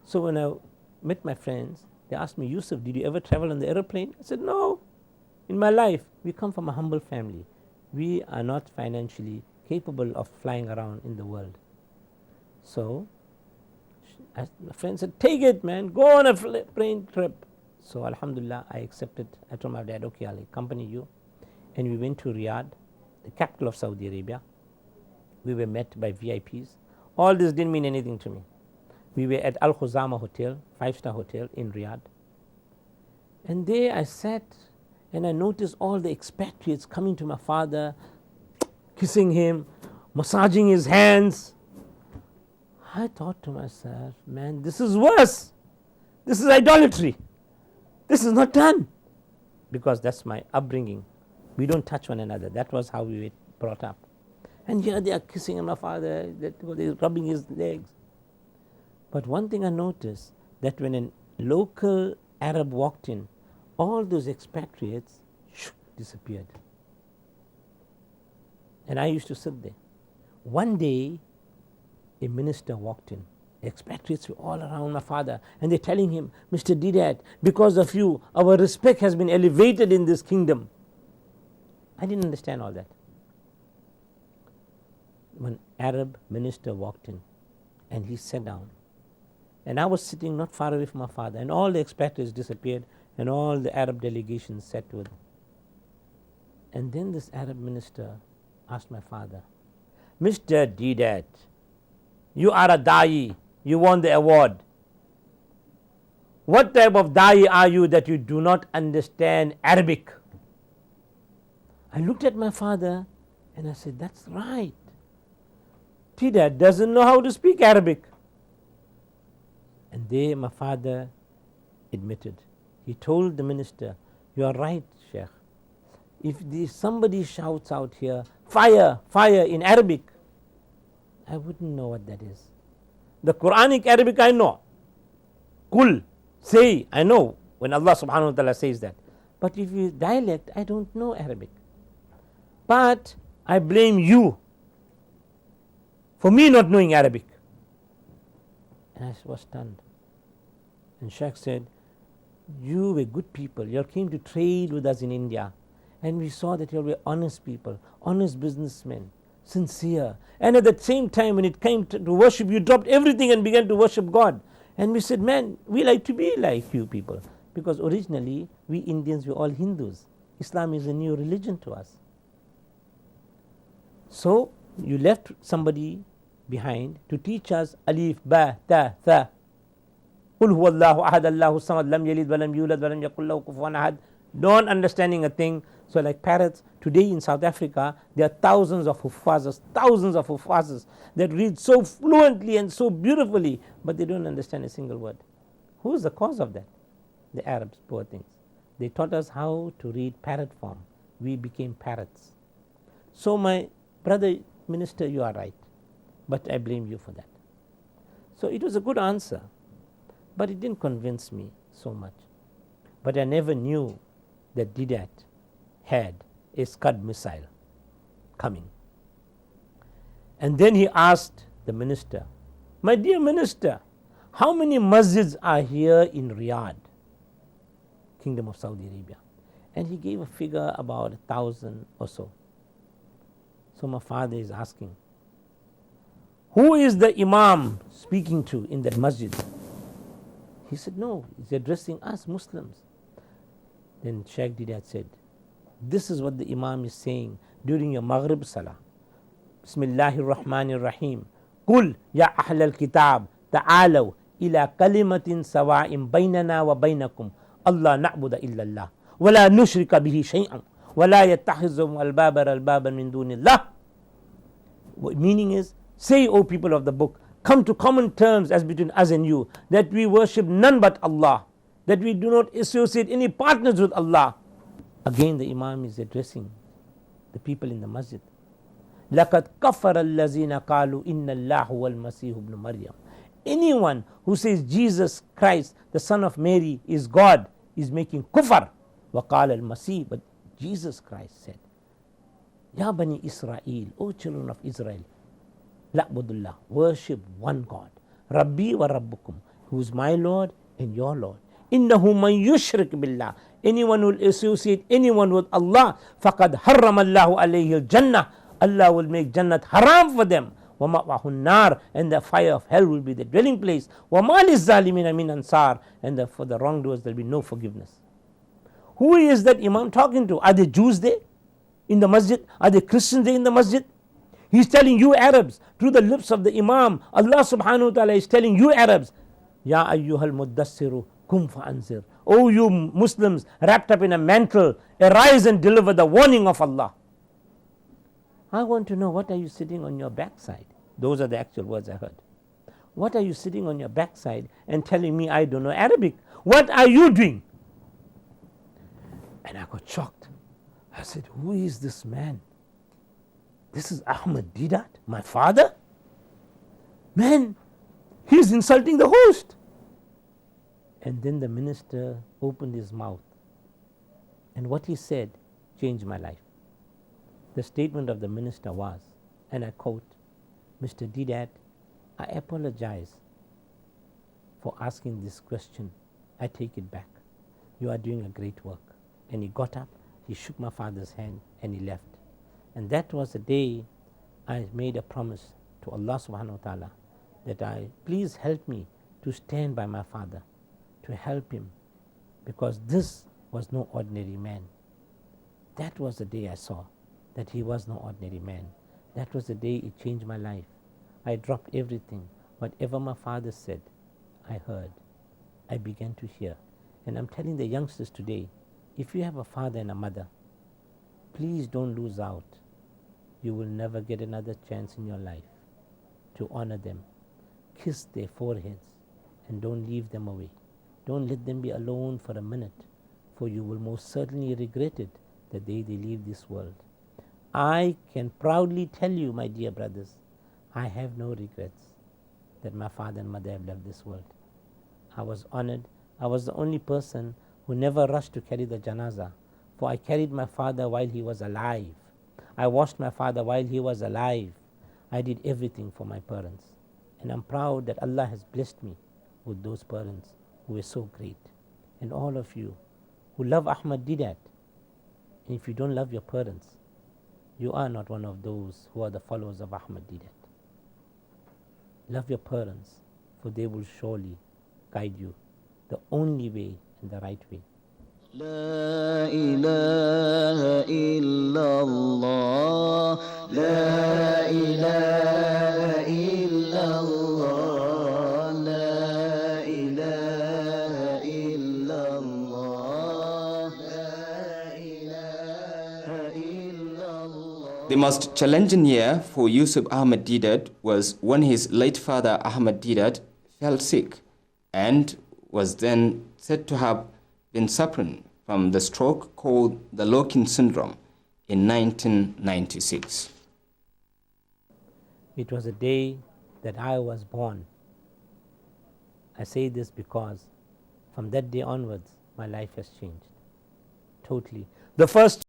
So when I met my friends, they asked me, Yousuf, did you ever travel on the aeroplane? I said, no, in my life. We come from a humble family. We are not financially capable of flying around in the world. So my friend said, take it, man, go on a plane trip. So alhamdulillah, I accepted. I told my dad, okay, I'll accompany you. And we went to Riyadh, the capital of Saudi Arabia. We were met by VIPs. All this didn't mean anything to me. We were at Al Khuzama Hotel, 5-star hotel in Riyadh. And there I sat and I noticed all the expatriates coming to my father, kissing him, massaging his hands. I thought to myself, man, this is worse. This is idolatry. This is not done. Because that's my upbringing. We don't touch one another. That was how we were brought up. And here they are kissing my father, they're rubbing his legs. But one thing I noticed, that when a local Arab walked in, all those expatriates disappeared. And I used to sit there. One day, a minister walked in. Expatriates were all around my father, and they're telling him, Mr. Deedat, because of you, our respect has been elevated in this kingdom. I didn't understand all that. One Arab minister walked in, and he sat down. And I was sitting not far away from my father, and all the expatriates disappeared, and all the Arab delegations sat with him. And then this Arab minister asked my father, Mr. Deedat, you are a da'i, you won the award. What type of da'i are you that you do not understand Arabic? I looked at my father and I said, that's right. Deedat doesn't know how to speak Arabic. And there my father admitted. He told the minister, you are right, Sheikh. If somebody shouts out here, fire, fire in Arabic, I wouldn't know what that is. The Quranic Arabic I know. Kul, say, I know when Allah subhanahu wa ta'ala says that. But if you dialect, I don't know Arabic. But I blame you for me not knowing Arabic. And I was stunned. And Sheikh said, you were good people. You all came to trade with us in India. And we saw that you all were honest people, honest businessmen, sincere. And at the same time, when it came to worship, you dropped everything and began to worship God. And we said, man, we like to be like you people. Because originally, we Indians were all Hindus. Islam is a new religion to us. So, you left somebody behind to teach us alif, ba, ta, tha. Qul huwallahu ahad, Allahu samad, lam yalid, walam yulad, walam yakul lahu kufuwan ahad. Don't understanding a thing. So like parrots, today in South Africa, there are thousands of hufazas that read so fluently and so beautifully, but they don't understand a single word. Who is the cause of that? The Arabs, poor things. They taught us how to read parrot form. We became parrots. So my brother minister, you are right, but I blame you for that. So it was a good answer, but it didn't convince me so much. But I never knew that Deedat had a Scud missile coming. And then he asked the minister, my dear minister, how many masjids are here in Riyadh, Kingdom of Saudi Arabia? And he gave a figure about 1,000 or so. So my father is asking, who is the Imam speaking to in that masjid? He said, no, he's addressing us Muslims. Then Sheikh Deedat said, this is what the Imam is saying during your Maghrib Salah. Bismillahir Rahmanir Rahim. Qul ya ahlal kitab ta'alaw ila kalimatin sawa'in baynana wa baynakum Allah na'budu illa Allah wa la nushrika bihi shay'an wa la yattakhizum albaban min dunillah. Meaning is, say, O people of the book, come to common terms as between us and you, that we worship none but Allah, that we do not associate any partners with Allah. Again the Imam is addressing the people in the masjid. لَقَدْ كَفَرَ الَّذِينَ قَالُوا إِنَّ اللَّهُ وَالْمَسِيحُ ابْنُ مَرْيَمَ. Anyone who says Jesus Christ, the son of Mary, is God, is making kufr. وَقَالَ الْمَسِيحُ. But Jesus Christ said, Ya Bani Israel, O children of Israel, لَعْبُدُ اللَّهِ, worship one God. Rabbi wa Rabbukum, who is my Lord and your Lord. Innahu man yushrik billah. Anyone who will associate anyone with Allah, faqad harram Allahu alayhi al-jannah. Allah will make Jannat haram for them. وَمَأْوَهُ النَّارِ, and the fire of hell will be the dwelling place. وَمَا لِلظَّالِمِينَ مِنْ أَنصَارٍ, and for the wrongdoers there will be no forgiveness. Who is that Imam talking to? Are they Jews there in the masjid? Are they Christians there in the masjid? He's telling you Arabs through the lips of the Imam. Allah subhanahu wa ta'ala is telling you Arabs, Ya ayyuhal muddassiru kum fa'anzir. Oh you Muslims wrapped up in a mantle, arise and deliver the warning of Allah. I want to know, what are you sitting on your backside? Those are the actual words I heard. What are you sitting on your backside and telling me I don't know Arabic? What are you doing? And I got shocked. I said, who is this man? This is Ahmed Deedat, my father? Man, he's insulting the host. And then the minister opened his mouth. And what he said changed my life. The statement of the minister was, and I quote, Mr. Deedat, I apologize for asking this question. I take it back. You are doing a great work. And he got up, he shook my father's hand, and he left. And that was the day I made a promise to Allah subhanahu wa ta'ala that please help me to stand by my father, to help him, because this was no ordinary man. That was the day I saw that he was no ordinary man. That was the day it changed my life. I dropped everything. Whatever my father said, I heard. I began to hear. And I'm telling the youngsters today, if you have a father and a mother, please don't lose out. You will never get another chance in your life to honor them. Kiss their foreheads and don't leave them away. Don't let them be alone for a minute, for you will most certainly regret it the day they leave this world. I can proudly tell you, my dear brothers, I have no regrets that my father and mother have left this world. I was honored. I was the only person who never rushed to carry the janazah, for I carried my father while he was alive. I washed my father while he was alive. I did everything for my parents. And I'm proud that Allah has blessed me with those parents who were so great. And all of you who love Ahmed Deedat, and if you don't love your parents, you are not one of those who are the followers of Ahmed Deedat. Love your parents, for they will surely guide you the only way and the right way. لا إله إلا الله لا إله إلا الله لا إله إلا الله لا إله إلا الله. The most challenging year for Yousuf Ahmed Deedat was when his late father Ahmed Deedat fell sick and was then said to have been suffering from the stroke called the Lokin syndrome in 1996. It was a day that I was born. I say this because from that day onwards, my life has changed totally. The first